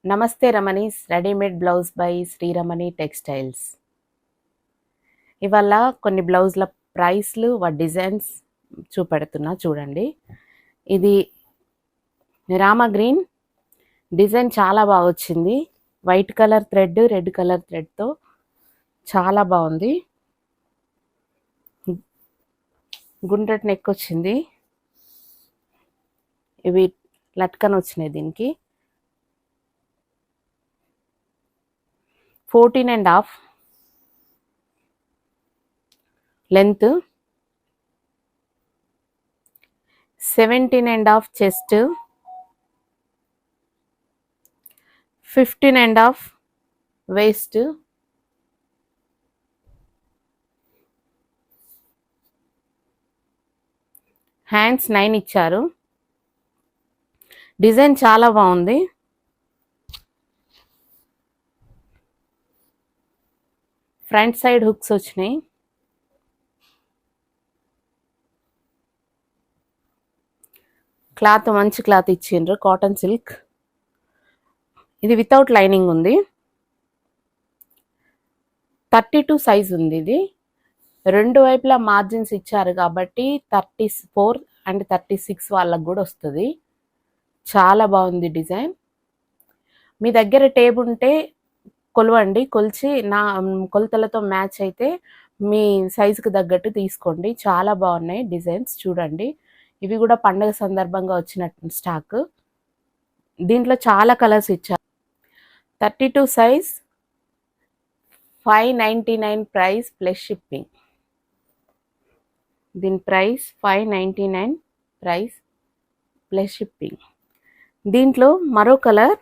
నమస్తే Ramani's readymade blouse by Sriramani textiles. ఇవాళ కొన్ని బ్లౌజ్ల ప్రైస్లు డిజైన్స్ చూపెడుతున్నా చూడండి. ఇది రామా గ్రీన్ డిజైన్ చాలా బాగా వచ్చింది. White colour thread, red colour థ్రెడ్తో చాలా బాగుంది. గుండ్రటి నెక్ వచ్చింది. ఇవి లట్కన్ వచ్చినాయి. దీనికి 14.5 లెంత్, 17.5 చెస్ట్, 15.5 వేస్ట్, హ్యాండ్స్ 9 ఇచ్చారు. డిజైన్ చాలా బాగుంది. ఫ్రంట్ సైడ్ హుక్స్ వచ్చినాయి. క్లాత్ మంచి క్లాత్ ఇచ్చిండ్రు, కాటన్ సిల్క్. ఇది వితౌట్ లైనింగ్ ఉంది. 32 సైజ్ ఉంది. ఇది రెండు వైపులా మార్జిన్స్ ఇచ్చారు కాబట్టి 34 అండ్ 36 వాళ్ళకు కూడా వస్తుంది. చాలా బాగుంది డిజైన్. మీ దగ్గర టేప్ ఉంటే కొలవండి, కొలిచి నా కొలతలతో మ్యాచ్ అయితే మీ సైజుకి తగ్గట్టు తీసుకోండి. చాలా బాగున్నాయి డిజైన్స్ చూడండి. ఇవి కూడా పండగ సందర్భంగా వచ్చినట్టు స్టాక్. దీంట్లో చాలా కలర్స్ ఇచ్చారు. 32 సైజ్, 599 ప్రైస్ ప్లస్ షిప్పింగ్. దీని ప్రైస్ 599 ప్రైస్ ప్లస్ షిప్పింగ్. దీంట్లో మరో కలర్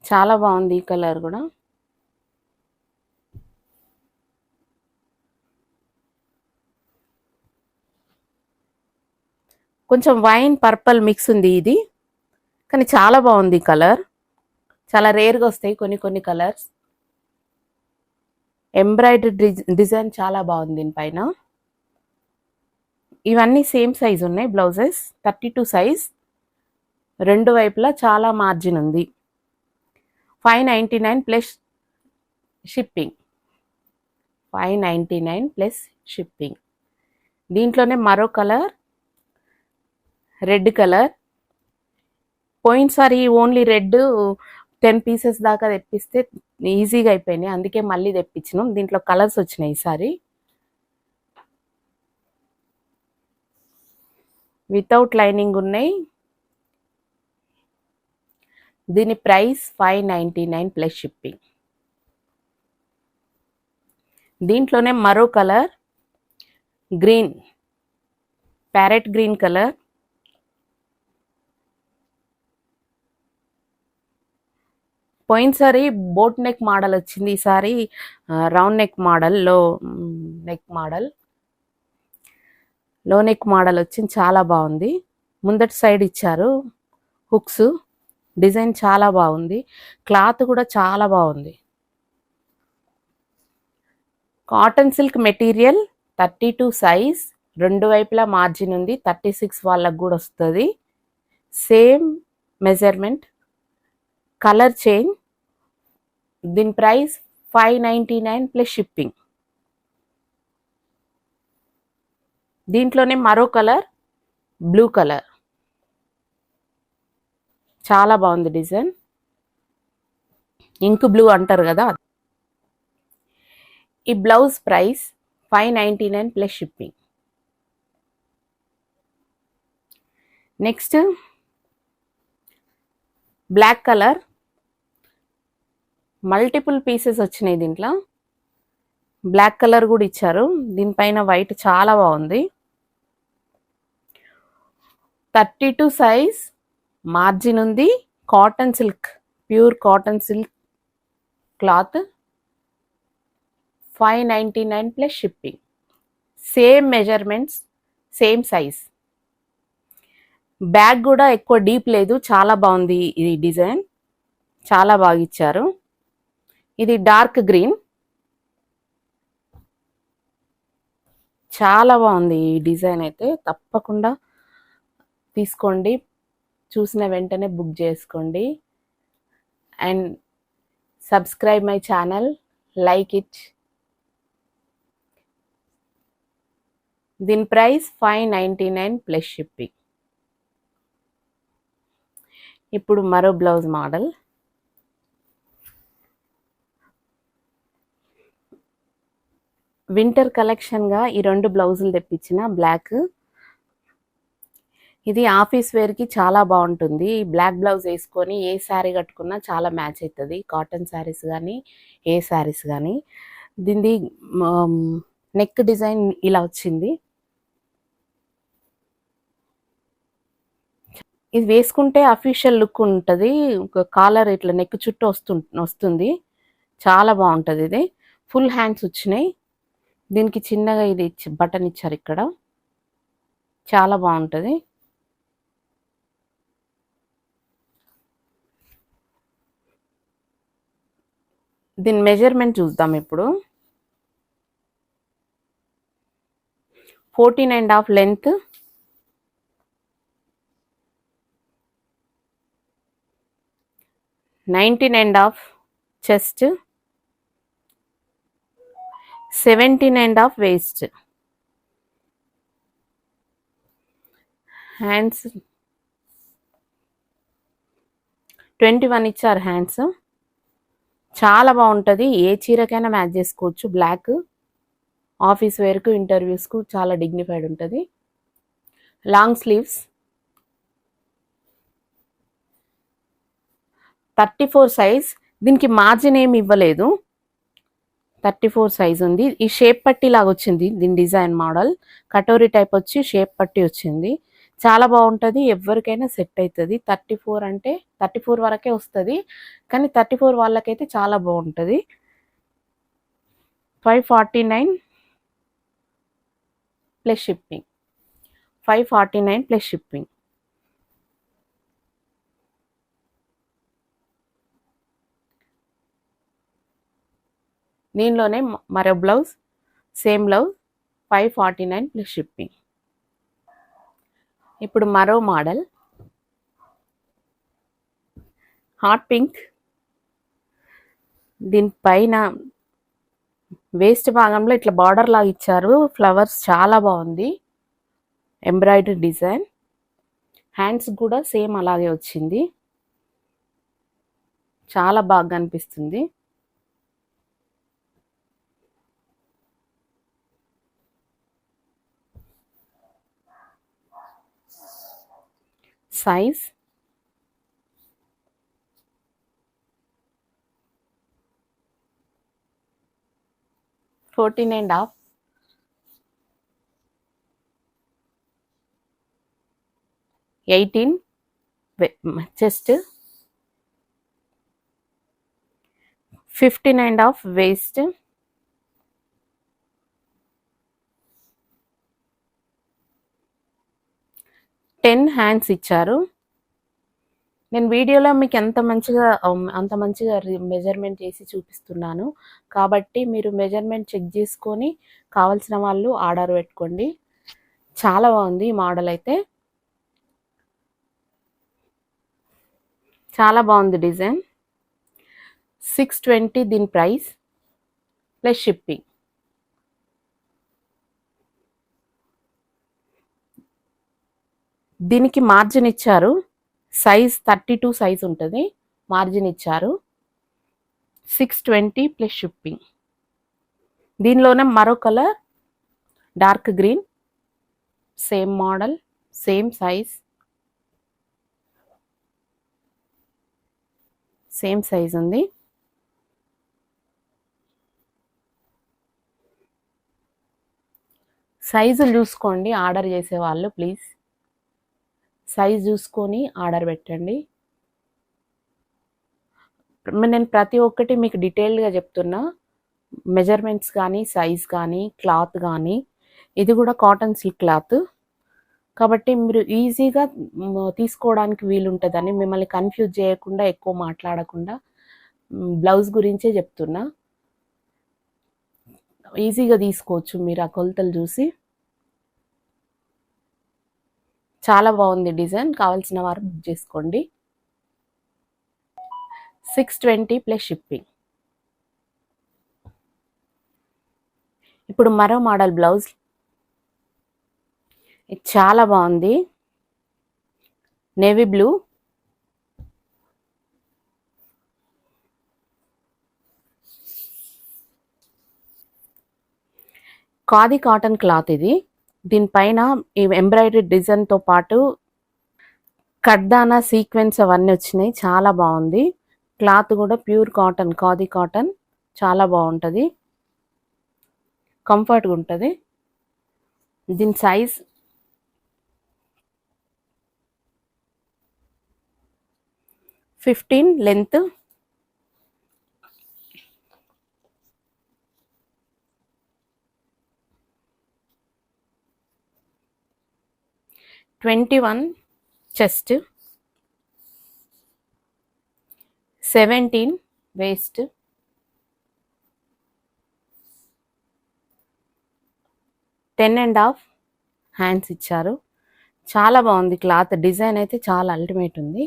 చాలా బాగుంది. ఈ కలర్ కూడా కొంచెం వైన్ పర్పల్ మిక్స్ ఉంది ఇది, కానీ చాలా బాగుంది కలర్. చాలా రేర్గా వస్తాయి కొన్ని కలర్స్. ఎంబ్రాయిడరీ డిజైన్ చాలా బాగుంది దీనిపైన. ఇవన్నీ సేమ్ సైజ్ ఉన్నాయి బ్లౌజెస్. 32 సైజ్, రెండు వైపులా చాలా మార్జిన్ ఉంది. 599 ప్లస్ షిప్పింగ్. 599 plus shipping. దీంట్లోనే మరో కలర్ రెడ్ కలర్. పోయినసారి ఓన్లీ రెడ్ 10 పీసెస్ దాకా తెప్పిస్తే ఈజీగా అయిపోయినాయి, అందుకే మళ్ళీ తెప్పించినాం. దీంట్లో కలర్స్ వచ్చినాయి ఈసారి. వితౌట్ లైనింగ్ ఉన్నాయి. దీని ప్రైస్ 599 ప్లస్ షిప్పింగ్. దీంట్లోనే మరో colour green, parrot green colour. పోయినసారి బోట్ నెక్ మోడల్ వచ్చింది, ఈసారి రౌండ్ నెక్ మోడల్, లో నెక్ మోడల్ వచ్చింది. చాలా బాగుంది. ముందటి సైడ్ ఇచ్చారు హుక్స్. డిజైన్ చాలా బాగుంది. క్లాత్ కూడా చాలా బాగుంది. కాటన్ సిల్క్ మెటీరియల్, 32 సైజ్, రెండు వైపులా మార్జిన్ ఉంది. 36 వాళ్ళకు కూడా వస్తుంది. Same measurement, colour change. దీని ప్రైస్ 599 ప్లస్ షిప్పింగ్. దీంట్లోనే మరో కలర్ బ్లూ కలర్. చాలా బాగుంది డిజైన్. ఇంక్ బ్లూ అంటారు కదా. ఈ blouse price 599 plus shipping. Next black colour. Multiple pieces వచ్చినాయి దీంట్లో. బ్లాక్ కలర్ కూడా ఇచ్చారు. దీనిపైన వైట్ చాలా బాగుంది. 32 సైజ్, మార్జిన్ ఉంది. Cotton silk, pure cotton silk cloth. 599 plus shipping. Same measurements, same size. Bag కూడా ఎక్కువ డీప్ లేదు, చాలా బాగుంది. ఇది డిజైన్ చాలా బాగా ఇచ్చారు. ఇది డార్క్ గ్రీన్, చాలా బాగుంది ఈ డిజైన్. అయితే తప్పకుండా తీసుకోండి. చూసిన వెంటనే బుక్ చేసుకోండి. And subscribe my channel, like it. దీని ప్రైస్ 599 ప్లస్ షిప్పింగ్. ఇప్పుడు మరో బ్లౌజ్ మోడల్. వింటర్ కలెక్షన్గా ఈ 2 బ్లౌజులు తెప్పించిన. బ్లాక్, ఇది ఆఫీస్ వేర్కి చాలా బాగుంటుంది. బ్లాక్ బ్లౌజ్ వేసుకొని ఏ శారీ కట్టుకున్నా చాలా మ్యాచ్ అవుతుంది. కాటన్ శారీస్ కానీ ఏ శారీస్ కానీ. దీనిది నెక్ డిజైన్ ఇలా వచ్చింది. ఇది వేసుకుంటే అఫీషియల్ లుక్ ఉంటుంది. కాలర్ ఇట్లా నెక్ చుట్టూ వస్తుంది. చాలా బాగుంటుంది. ఇది ఫుల్ హ్యాండ్స్ వచ్చినాయి. దీనికి చిన్నగా ఇది బటన్ ఇచ్చారు ఇక్కడ. చాలా బాగుంటుంది. దీని మెజర్మెంట్ చూద్దాం ఇప్పుడు. 14.5 లెంత్, 19.5 చెస్ట్, 17.5 వేస్ట్. హ్యాండ్స్ 21 ఇచ్చారు హ్యాండ్స్. చాలా బాగుంటుంది. ఏ చీరకైనా మ్యాచ్ చేసుకోవచ్చు. బ్లాక్ ఆఫీస్ వేర్కు, ఇంటర్వ్యూస్కు చాలా డిగ్నిఫైడ్ ఉంటుంది. Long sleeves, 34 size. దీనికి మార్జిన్ ఏమి ఇవ్వలేదు. 34 సైజ్ ఉంది. ఈ షేప్ పట్టి లాగా వచ్చింది. దీని డిజైన్ మోడల్ కటోరీ టైప్ వచ్చి షేప్ పట్టి వచ్చింది. చాలా బాగుంటుంది. ఎవరికైనా సెట్ అవుతుంది. 34 అంటే 34 వరకే వస్తుంది, కానీ 34 వాళ్ళకైతే చాలా బాగుంటుంది. 549 ప్లస్ షిప్పింగ్. 549 plus shipping. దీనిలోనే మరో blouse, same blouse, 549 plus shipping. ఇప్పుడు మరో మోడల్, హాట్ పింక్. దీనిపైన వేస్ట్ భాగంలో ఇట్లా బార్డర్ లాగా ఇచ్చారు. ఫ్లవర్స్ చాలా బాగుంది. Embroidery design. హ్యాండ్స్ కూడా సేమ్ అలాగే వచ్చింది. చాలా బాగా అనిపిస్తుంది. Size 14.5, 18 chest, 15.5 waste. Ten hands ఇచ్చారు. నేను వీడియోలో మీకు అంత మంచిగా మెజర్మెంట్ చేసి చూపిస్తున్నాను కాబట్టి మీరు మెజర్మెంట్ చెక్ చేసుకొని కావాల్సిన వాళ్ళు ఆర్డర్ పెట్టుకోండి. చాలా బాగుంది ఈ మోడల్ అయితే. చాలా బాగుంది డిజైన్. 620 దీని ప్రైస్ ప్లస్ షిప్పింగ్. దీనికి మార్జిన్ ఇచ్చారు. సైజ్ 32 సైజ్ ఉంటుంది. మార్జిన్ ఇచ్చారు. 620 ప్లస్ షిప్పింగ్. దీనిలోనే మరో colour dark green. Same model, same size, same size ఉంది. సైజులు చూసుకోండి ఆర్డర్ చేసేవాళ్ళు ప్లీజ్. సైజ్ చూసుకొని ఆర్డర్ పెట్టండి. నేను ప్రతి ఒక్కటి మీకు డీటెయిల్డ్గా చెప్తున్నా. మెజర్మెంట్స్ కానీ, సైజ్ కానీ, క్లాత్ కానీ. ఇది కూడా కాటన్ సిల్క్ క్లాత్ కాబట్టి మీరు ఈజీగా తీసుకోవడానికి వీలుంటుందని, మిమ్మల్ని కన్ఫ్యూజ్ చేయకుండా, ఎక్కువ మాట్లాడకుండా బ్లౌజ్ గురించే చెప్తున్నా. ఈజీగా తీసుకోవచ్చు మీరు ఆ కొలతలు చూసి. చాలా బాగుంది డిజైన్. కావాల్సిన వారు బుక్ చేసుకోండి. 620 ప్లస్ షిప్పింగ్. ఇప్పుడు మరో మోడల్ బ్లౌజ్. ఇది చాలా బాగుంది. Navy blue, khadi cotton cloth ఇది. దీనిపైన ఈ ఎంబ్రాయిడరీ డిజైన్తో పాటు కడ్దానా సీక్వెన్స్ అవన్నీ వచ్చినాయి. చాలా బాగుంది. క్లాత్ కూడా ప్యూర్ కాటన్, ఖాదీ కాటన్. చాలా బాగుంటుంది, కంఫర్ట్గా ఉంటుంది. దీని size 15 length, 21 chest, 17 waste, 10.5 hands ఇచ్చారు. చాలా బాగుంది క్లాత్. డిజైన్ అయితే చాలా అల్టిమేట్ ఉంది.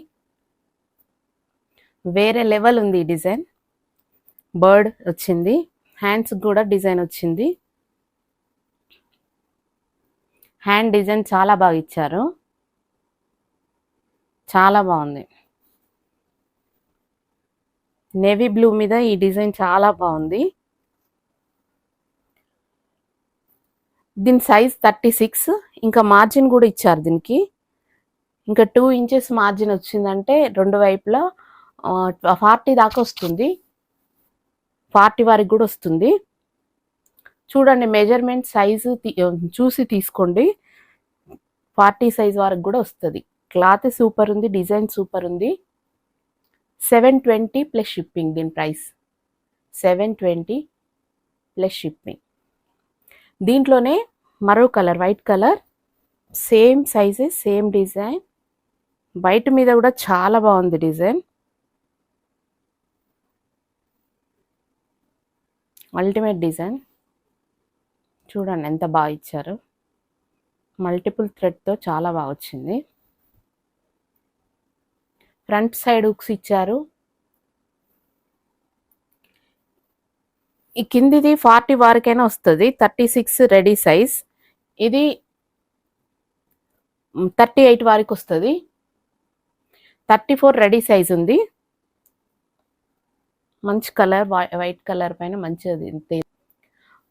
వేరే లెవెల్ ఉంది ఈ డిజైన్. బర్డ్ వచ్చింది, హ్యాండ్స్ కూడా డిజైన్ వచ్చింది. హ్యాండ్ డిజైన్ చాలా బాగా ఇచ్చారు. చాలా బాగుంది. నేవీ బ్లూ మీద ఈ డిజైన్ చాలా బాగుంది. దీని సైజ్ 36. ఇంకా మార్జిన్ కూడా ఇచ్చారు దీనికి. ఇంకా 2 ఇంచెస్ మార్జిన్ వచ్చిందంటే రెండు వైపులా 40 దాకా వస్తుంది. 40 వరకు కూడా వస్తుంది. చూడండి, మెజర్మెంట్ సైజు చూసి తీసుకోండి. 40 సైజ్ వరకు కూడా వస్తుంది. క్లాత్ సూపర్ ఉంది, డిజైన్ సూపర్ ఉంది. 720 ప్లస్ షిప్పింగ్. దీని ప్రైస్ 720 ప్లస్ షిప్పింగ్. దీంట్లోనే మరో colour, white colour, same sizes, same design. White మీద కూడా చాలా బాగుంది డిజైన్. Ultimate design. చూడండి ఎంత బాగా ఇచ్చారు. మల్టిపుల్ థ్రెడ్తో చాలా బాగా వచ్చింది. ఫ్రంట్ సైడ్ హుక్స్ ఇచ్చారు. ఈ కిందిది 40 వరకైనా వస్తుంది. 36 రెడీ సైజ్. ఇది 38 వరకు వస్తుంది. 34 రెడీ సైజ్ ఉంది. మంచి కలర్, వైట్ కలర్ పైన మంచిది.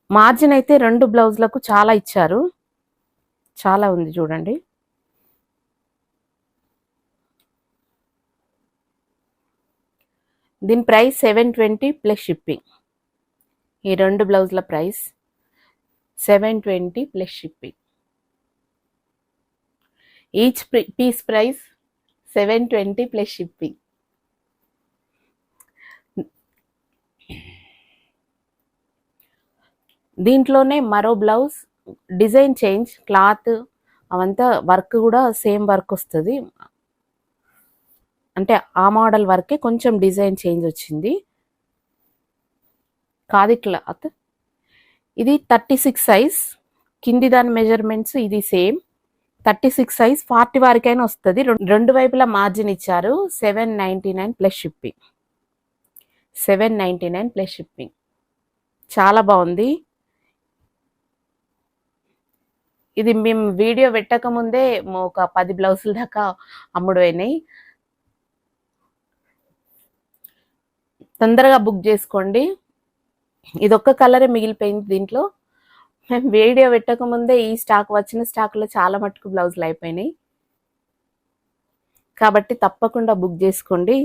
మార్జిన్ అయితే రెండు బ్లౌజ్లకు చాలా ఇచ్చారు. చాలా ఉంది చూడండి. దీని ప్రైస్ 720 ప్లస్ షిప్పింగ్. ఈ రెండు బ్లౌజ్ల price 720 plus shipping. Each piece price 720 plus shipping. దీంట్లోనే మరో బ్లౌజ్, డిజైన్ చేంజ్, క్లాత్ అవంతా వర్క్ కూడా సేమ్ వర్క్ వస్తుంది. అంటే ఆ మోడల్ వర్కే కొంచెం డిజైన్ చేంజ్ వచ్చింది. ఖాదీ క్లాత్. ఇది 36 సైజ్. కింది దాని మెజర్మెంట్స్ ఇది సేమ్ 36 సైజ్. 40 వరకైనా వస్తుంది. రెండు వైపులా మార్జిన్ ఇచ్చారు. 799 ప్లస్ షిప్పింగ్. 799 plus shipping. చాలా బాగుంది. ఇది మేము వీడియో పెట్టక ముందే ఒక 10 బ్లౌజుల దాకా అమ్ముడు అయినాయి. తొందరగా బుక్ చేసుకోండి. ఇదొక్క కలరే మిగిలిపోయింది దీంట్లో. మేము వీడియో పెట్టక ముందే ఈ స్టాక్, వచ్చిన స్టాక్లో చాలా మటుకు బ్లౌజులు అయిపోయినాయి. కాబట్టి తప్పకుండా బుక్ చేసుకోండి.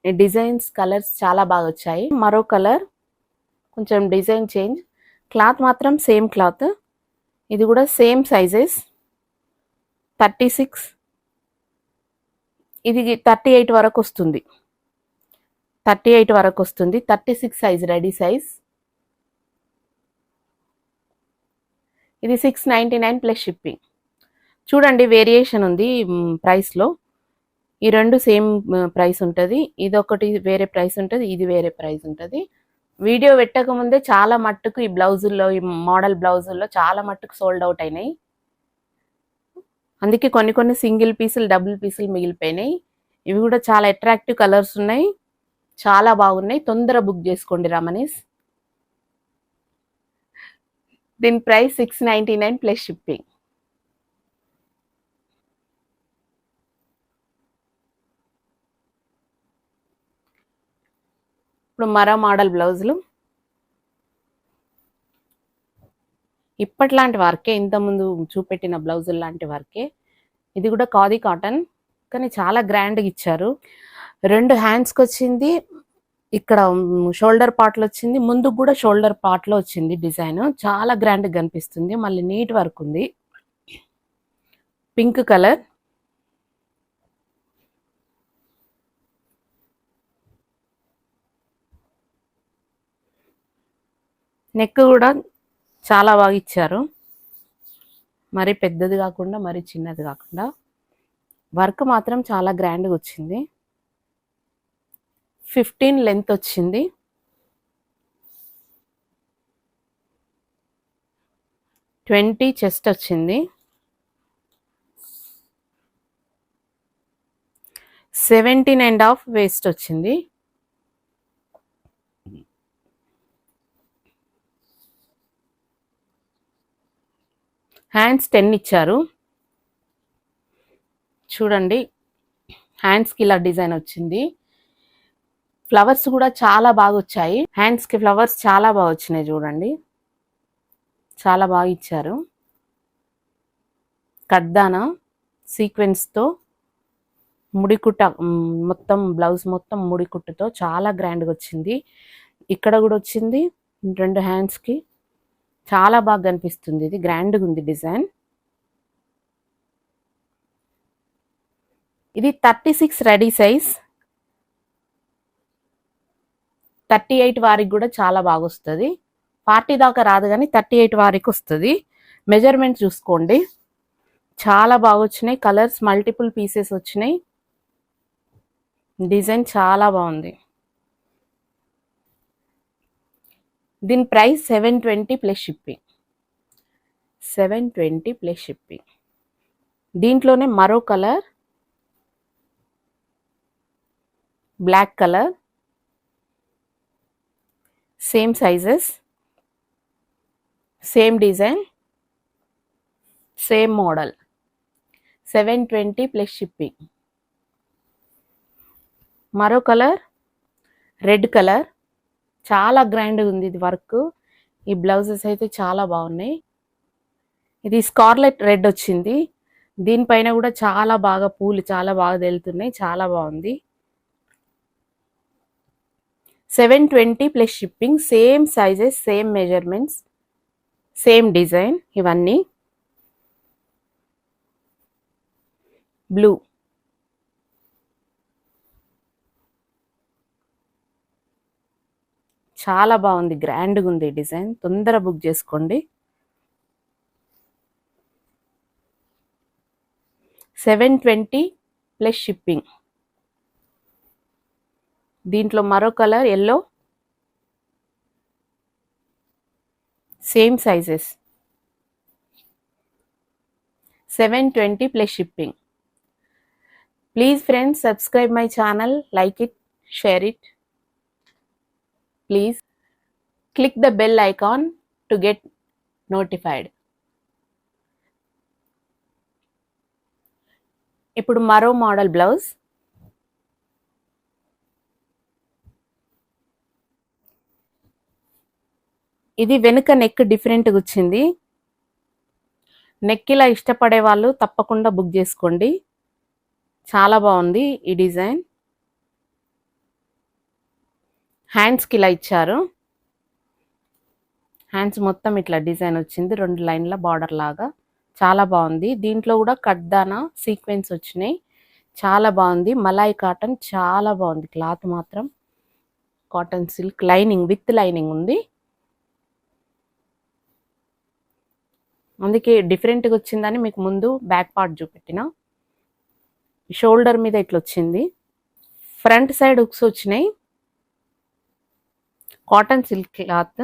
డిజైన్స్, కలర్స్ చాలా బాగా వచ్చాయి. మరో కలర్, కొంచెం డిజైన్ చేంజ్. క్లాత్ మాత్రం సేమ్ క్లాత్. ఇది కూడా సేమ్ సైజెస్ 36. ఇది 38 వరకు వస్తుంది. 38 వరకు వస్తుంది. 36 సైజ్ రెడీ సైజ్. ఇది 699 ప్లస్ షిప్పింగ్. చూడండి వేరియేషన్ ఉంది ప్రైస్లో. ఈ రెండు సేమ్ ప్రైస్ ఉంటుంది. ఇది ఒకటి వేరే ప్రైస్ ఉంటుంది, ఇది వేరే ప్రైస్ ఉంటుంది. వీడియో పెట్టక ముందే చాలా మట్టుకు ఈ బ్లౌజుల్లో, ఈ మోడల్ బ్లౌజుల్లో చాలా మట్టుకు సోల్డ్ అవుట్ అయినాయి. అందుకే కొన్ని కొన్ని సింగిల్ పీసులు డబుల్ పీసులు మిగిలిపోయినాయి. ఇవి కూడా చాలా అట్రాక్టివ్ కలర్స్ ఉన్నాయి, చాలా బాగున్నాయి. తొందర బుక్ చేసుకోండి రమణీస్. దీని ప్రైస్ 699 ప్లస్ షిప్పింగ్. ఇప్పుడు మరో మోడల్ బ్లౌజులు. ఇప్పట్లాంటి వర్కే, ఇంతకుముందు చూపెట్టిన బ్లౌజులు లాంటి వర్కే. ఇది కూడా ఖాదీ కాటన్, కానీ చాలా గ్రాండ్గా ఇచ్చారు. 2 హ్యాండ్స్కి వచ్చింది, ఇక్కడ షోల్డర్ పార్ట్లో వచ్చింది, ముందుకు కూడా షోల్డర్ పార్ట్లో వచ్చింది. డిజైన్ చాలా గ్రాండ్గా కనిపిస్తుంది. మళ్ళీ నీట్ వర్క్ ఉంది. పింక్ కలర్, నెక్ కూడా చాలా బాగా ఇచ్చారు. మరి పెద్దది కాకుండా మరి చిన్నది కాకుండా వర్క్ మాత్రం చాలా గ్రాండ్గా వచ్చింది. 15 లెంత్ వచ్చింది. 20 చెస్ట్ వచ్చింది. 17.5 వేస్ట్ వచ్చింది. హ్యాండ్స్ 10 ఇచ్చారు. చూడండి, హ్యాండ్స్కి ఇలా డిజైన్ వచ్చింది. ఫ్లవర్స్ కూడా చాలా బాగా వచ్చాయి. హ్యాండ్స్కి ఫ్లవర్స్ చాలా బాగా వచ్చినాయి. చూడండి, చాలా బాగా ఇచ్చారు. కడ్దానా సీక్వెన్స్తో ముడికుట్ట, మొత్తం బ్లౌజ్ మొత్తం ముడికుట్టుతో చాలా గ్రాండ్గా వచ్చింది. ఇక్కడ కూడా వచ్చింది 2 హ్యాండ్స్కి. చాలా బాగా కనిపిస్తుంది. ఇది గ్రాండ్గా ఉంది డిజైన్. ఇది 36 రెడీ సైజ్. 38 వారికి కూడా చాలా బాగా వస్తుంది. 40 దాకా రాదు కానీ 38 వారికి వస్తుంది. మెజర్మెంట్ చూసుకోండి. చాలా బాగా వచ్చినాయి. కలర్స్ మల్టిపుల్ పీసెస్ వచ్చినాయి. డిజైన్ చాలా బాగుంది. దీని price 720 plus shipping. 720 plus shipping. దీంట్లోనే మరో colour, black colour, same sizes, same design, same model. 720 plus shipping. మరో కలర్, రెడ్ కలర్, చాలా గ్రాండ్గా ఉంది ఇది వర్క్. ఈ బ్లౌజెస్ అయితే చాలా బాగున్నాయి. ఇది స్కార్లెట్ రెడ్ వచ్చింది. దీనిపైన కూడా చాలా బాగా పూలు చాలా బాగా తెలుతున్నాయి. చాలా బాగుంది. 720 plus shipping. Same sizes, same measurements, same design. ఇవన్నీ బ్లూ. చాలా బాగుంది, గ్రాండ్గా ఉంది డిజైన్. తొందర బుక్ చేసుకోండి. 720 ప్లస్ షిప్పింగ్. దీంట్లో మరో colour yellow, same sizes. 720 plus shipping. Please friends, subscribe my channel, like it, share it. Please click the bell icon to get notified. ఇప్పుడు మరో మోడల్ బ్లౌజ్. ఇది వెనుక నెక్ డిఫరెంట్గా వచ్చింది. నెక్ ఇలా ఇష్టపడే వాళ్ళు తప్పకుండా బుక్ చేసుకోండి. చాలా బాగుంది ఈ డిజైన్. హ్యాండ్స్కి ఇలా ఇచ్చారు. హ్యాండ్స్ మొత్తం ఇట్లా డిజైన్ వచ్చింది, 2 లైన్ల బార్డర్ లాగా. చాలా బాగుంది. దీంట్లో కూడా కడ్దానా సీక్వెన్స్ వచ్చినాయి. చాలా బాగుంది. మలాయ్ కాటన్, చాలా బాగుంది. క్లాత్ మాత్రం cotton silk, lining with lining ఉంది. అందుకే డిఫరెంట్గా వచ్చిందని మీకు ముందు బ్యాక్ పార్ట్ చూపెట్టిన. షోల్డర్ మీద ఇట్లా వచ్చింది. ఫ్రంట్ సైడ్ హుక్స్ వచ్చినాయి. Cotton silk cloth.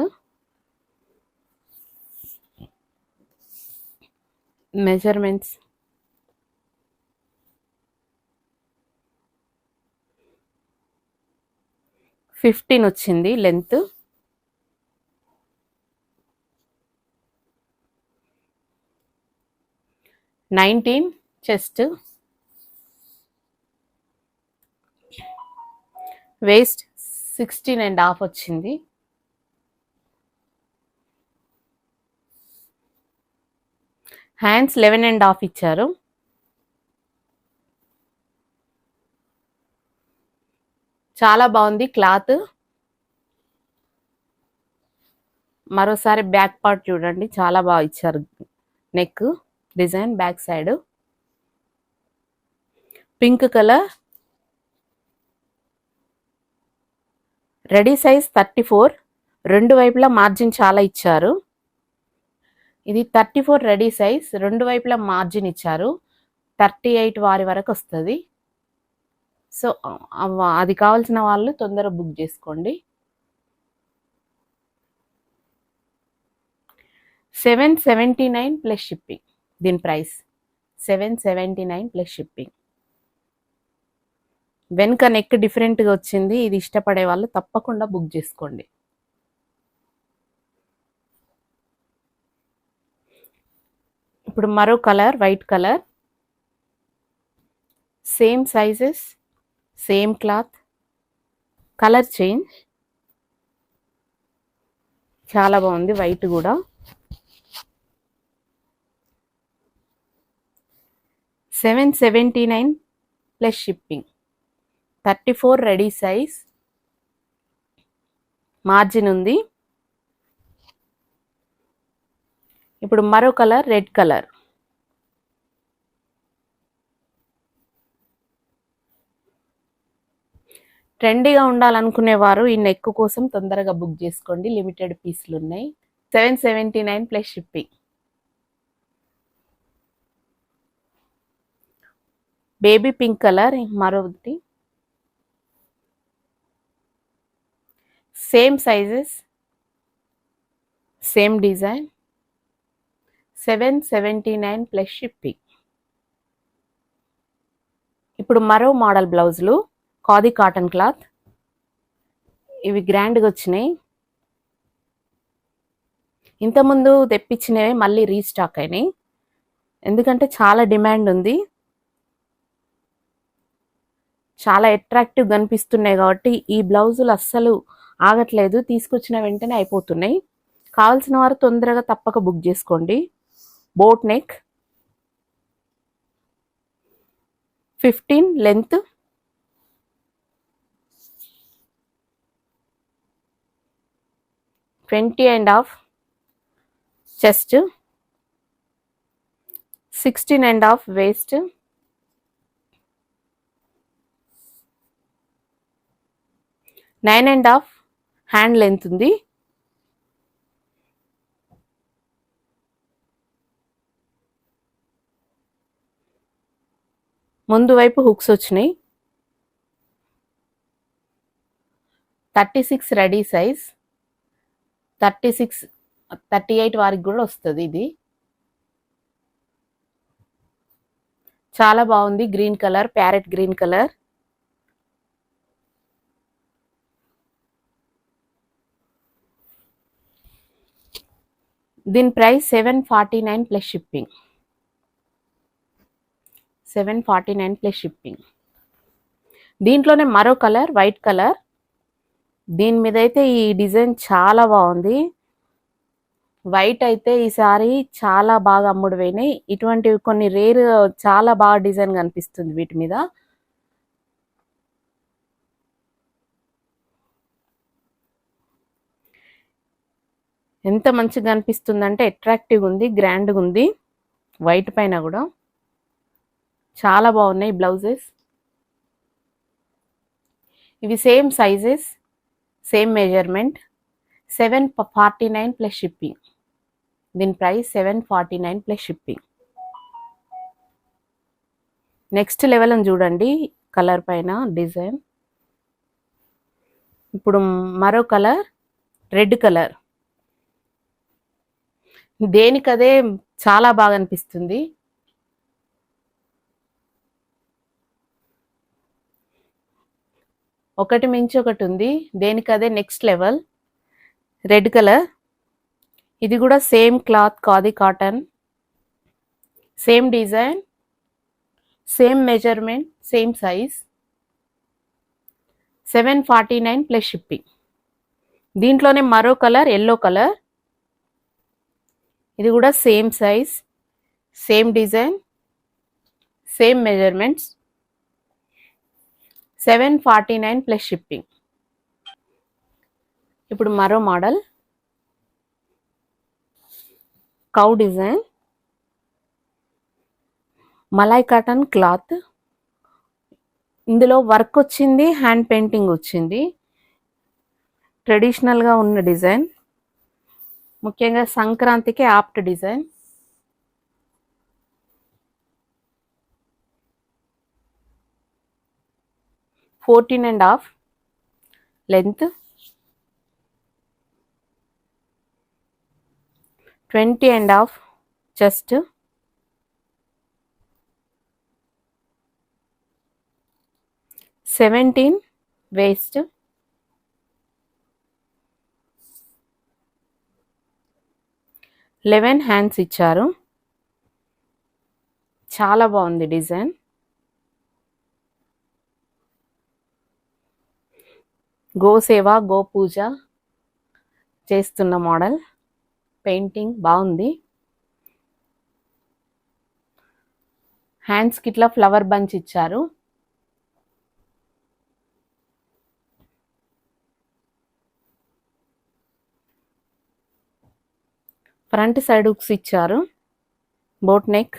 మెజర్మెంట్స్ 15 వచ్చింది లెంత్. 19 చెస్ట్. వేస్ట్ 16.5 వచ్చింది. హ్యాండ్స్ 11.5 ఇచ్చారు. చాలా బాగుంది క్లాత్. మరోసారి బ్యాక్ పార్ట్ చూడండి, చాలా బాగా ఇచ్చారు. Neck design back side pink colour. Ready size 34. రెండు వైపులా మార్జిన్ చాలా ఇచ్చారు. ఇది 34 రెడీ సైజ్, రెండు వైపులా మార్జిన్ ఇచ్చారు. 38 వారి వరకు వస్తుంది. సో అది కావాల్సిన వాళ్ళు తొందరగా బుక్ చేసుకోండి. 779 ప్లస్ షిప్పింగ్. దీని ప్రైస్ 779 ప్లస్ షిప్పింగ్. వెనుక నెక్ డిఫరెంట్గా వచ్చింది. ఇది ఇష్టపడే వాళ్ళు తప్పకుండా బుక్ చేసుకోండి. ఇప్పుడు మరో colour, white colour. Same sizes, same cloth, colour change. చాలా బాగుంది వైట్ కూడా. 779 plus shipping. 34 ready size, margin ఉంది. ఇప్పుడు మరో కలర్, రెడ్ కలర్. ట్రెండీగా ఉండాలనుకునేవారు ఈ నెక్ కోసం తొందరగా బుక్ చేసుకోండి. లిమిటెడ్ పీసులు ఉన్నాయి. 779 plus shipping. Baby pink colour మరొకటి. Same sizes, same design. 779 plus shipping. ఇప్పుడు మరో మోడల్ బ్లౌజులు, ఖాదీ కాటన్ క్లాత్. ఇవి గ్రాండ్గా వచ్చినాయి. ఇంతకుముందు తెప్పించినవి మళ్ళీ రీస్టాక్ అయినాయి, ఎందుకంటే చాలా డిమాండ్ ఉంది. చాలా అట్రాక్టివ్ కనిపిస్తున్నాయి కాబట్టి ఈ బ్లౌజులు అస్సలు ఆగట్లేదు, తీసుకొచ్చిన వెంటనే అయిపోతున్నాయి. కావాల్సిన వారు తొందరగా తప్పక బుక్ చేసుకోండి. Boat neck, 15 length, 20.5 chest, 16.5 waste, 9.5 hand length ఉంది. ముందు వైపు హుక్స్ వచ్చినాయి. 36 రెడీ సైజ్, 38 వారికి కూడా వస్తుంది. ఇది చాలా బాగుంది. Green colour, parrot green colour. దీని price 749 plus shipping. 749 plus shipping. దీంట్లోనే మరో కలర్, వైట్ కలర్. దీని మీద అయితే ఈ డిజైన్ చాలా బాగుంది. వైట్ అయితే ఈసారి చాలా బాగా అమ్ముడు పోయినాయి. ఇటువంటివి కొన్ని రేర్, చాలా బాగా డిజైన్ కనిపిస్తుంది వీటి మీద. ఎంత మంచిగా కనిపిస్తుంది అంటే అట్రాక్టివ్ ఉంది, గ్రాండ్గా ఉంది. వైట్ పైన కూడా చాలా బాగున్నాయి బ్లౌజెస్. ఇవి same sizes, same measurement. 749 plus shipping. దీని price 749 plus shipping. Next level అని చూడండి కలర్ పైన డిజైన్. ఇప్పుడు మరో కలర్, రెడ్ కలర్. దేనికదే చాలా బాగా అనిపిస్తుంది. ఒకటి మించి ఒకటి ఉంది, దేనికదే నెక్స్ట్ లెవెల్. రెడ్ కలర్, ఇది కూడా same cloth, khadi cotton, same design, same measurement, same size. 749 plus shipping. దీంట్లోనే మరో కలర్ ఎల్లో కలర్, ఇది కూడా same size, same design, same measurements. 749 plus shipping. ఇప్పుడు మరో model cow design, malai cotton cloth, ఇందులో work వచ్చింది, హ్యాండ్ పెయింటింగ్ వచ్చింది. ట్రెడిషనల్గా ఉన్న డిజైన్, ముఖ్యంగా సంక్రాంతికి opt design. Fourteen and half length, 20 and half chest, 17 waste, 11 hands ఇచ్చారు. చాలా బాగుంది డిజైన్. గోసేవ, గో పూజ చేస్తున్న మోడల్. పెయింటింగ్ బాగుంది. హ్యాండ్స్కి ఇట్లా ఫ్లవర్ బంచ్ ఇచ్చారు. ఫ్రంట్ సైడ్ హుక్స్ ఇచ్చారు. Boat neck,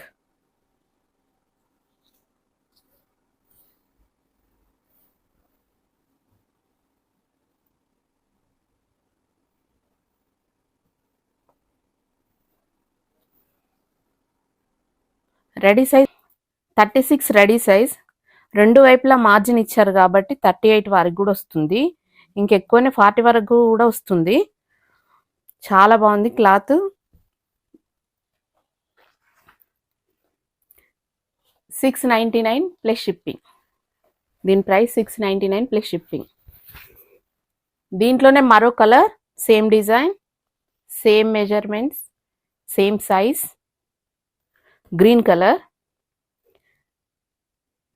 ready size 36 ready size. రెండు వైపులా మార్జిన్ ఇచ్చారు కాబట్టి 38 వరకు కూడా వస్తుంది, ఇంకెక్కువనే 40 వరకు కూడా వస్తుంది. చాలా బాగుంది క్లాత్. 699 plus shipping. దీని ప్రైస్ 699 ప్లస్ షిప్పింగ్. దీంట్లోనే మరో colour, same design, same measurements, same size, green colour.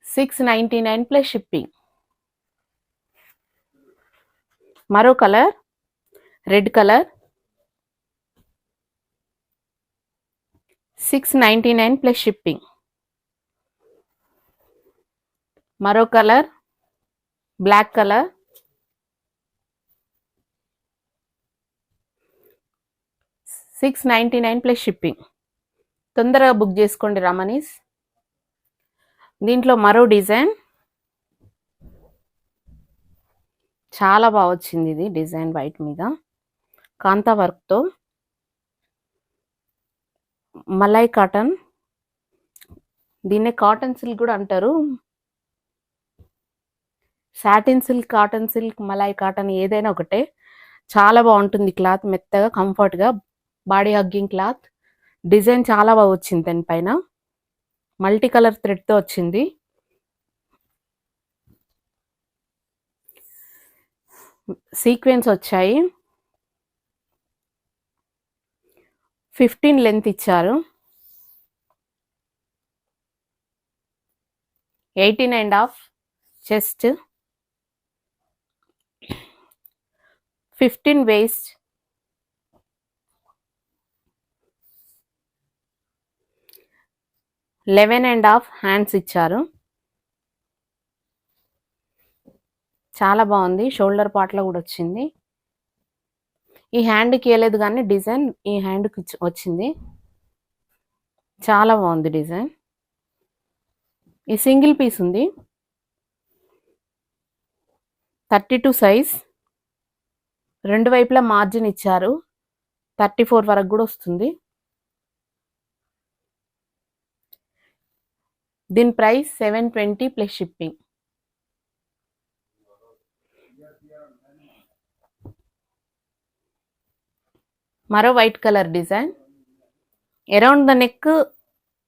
699 plus shipping. మరో colour, red colour, 699 plus shipping. మరో colour, black colour, 699 plus shipping. తొందరగా బుక్ చేసుకోండి రమణీస్. దీంట్లో మరో డిజైన్, చాలా బాగా వచ్చింది ఇది డిజైన్. వైట్ మీద కాంతా వర్క్తో, మలై కాటన్, దీన్నే కాటన్ సిల్క్ కూడా అంటారు. Satin silk, cotton silk, malai cotton ఏదైనా ఒకటే. చాలా బాగుంటుంది క్లాత్, మెత్తగా కంఫర్ట్గా, బాడీ హగ్గింగ్ క్లాత్. డిజైన్ చాలా బాగా వచ్చింది. దానిపైన మల్టీ కలర్ థ్రెడ్తో వచ్చింది. సీక్వెన్స్ వచ్చాయి. 15 లెంత్ ఇచ్చారు. 18 and half chest, 15 waste, 11 and half hands ఇచ్చారు. చాలా బాగుంది. షోల్డర్ పార్ట్లో కూడా వచ్చింది. ఈ హ్యాండ్కి వేయలేదు కానీ డిజైన్ ఈ హ్యాండ్కి వచ్చింది. చాలా బాగుంది డిజైన్. ఈ సింగిల్ పీస్ ఉంది. 32 సైజ్. రెండు వైపులా మార్జిన్ ఇచ్చారు. 34 వరకు కూడా వస్తుంది. దీని ప్రైస్ 720 ప్లస్ షిప్పింగ్. మరో white colour design, around the neck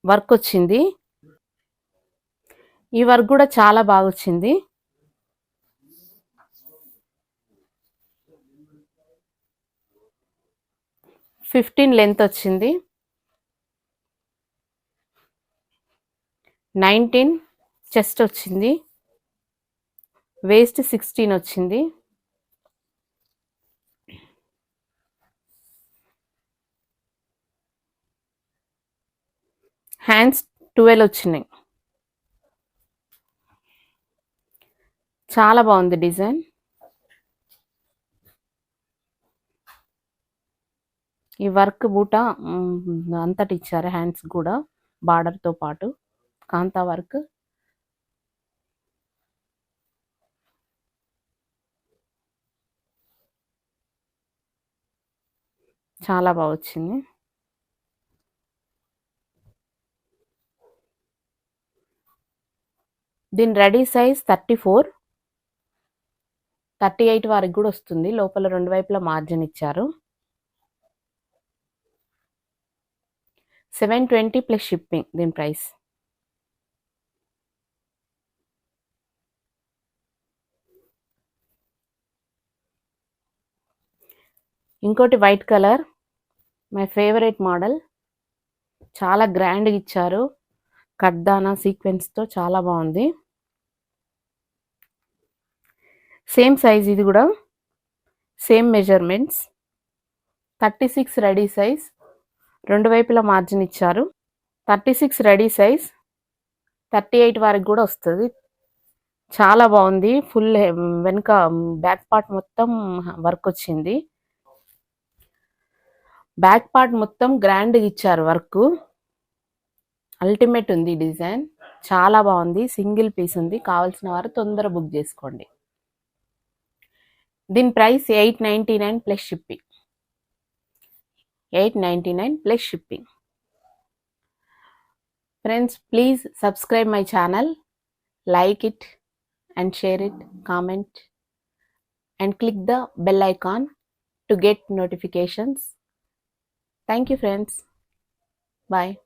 work వచ్చింది. ఈ వర్క్ కూడా చాలా బాగా వచ్చింది. 15 లెంత్ వచ్చింది, 19 చెస్ట్ వచ్చింది, వేస్ట్ 16 వచ్చింది, హ్యాండ్స్ 12 వచ్చినాయి. చాలా బాగుంది డిజైన్. ఈ వర్క్ బూట అంతటి ఇచ్చారు, హ్యాండ్స్ కూడా బార్డర్తో పాటు కాంతా వర్క్. చాలా బాగా వచ్చింది. దీని రెడీ సైజ్ 34, 38 వరకు కూడా వస్తుంది. లోపల రెండు వైపులా మార్జిన్ ఇచ్చారు. 720 ప్లస్ షిప్పింగ్ దీని ప్రైస్. ఇంకోటి white colour, my favourite model. చాలా గ్రాండ్గా ఇచ్చారు, కడ్దానా సీక్వెన్స్తో చాలా బాగుంది. సేమ్ సైజ్, ఇది కూడా సేమ్ మెజర్మెంట్స్. 36 రెడీ సైజ్, రెండు వైపులా మార్జిన్ ఇచ్చారు. 36 రెడీ సైజ్, 38 వరకు కూడా వస్తుంది. చాలా బాగుంది. ఫుల్ వెనుక బ్యాక్ పార్ట్ మొత్తం వర్క్ వచ్చింది. బ్యాక్ పార్ట్ మొత్తం గ్రాండ్గా ఇచ్చారు వర్క్. అల్టిమేట్ ఉంది డిజైన్, చాలా బాగుంది. సింగిల్ పీస్ ఉంది, కావాల్సిన వారు తొందర బుక్ చేసుకోండి. దీని price 899 plus shipping. 899 plus shipping. Friends, please subscribe my channel, like it and share it, comment and click the bell icon to get notifications. Thank you friends. Bye.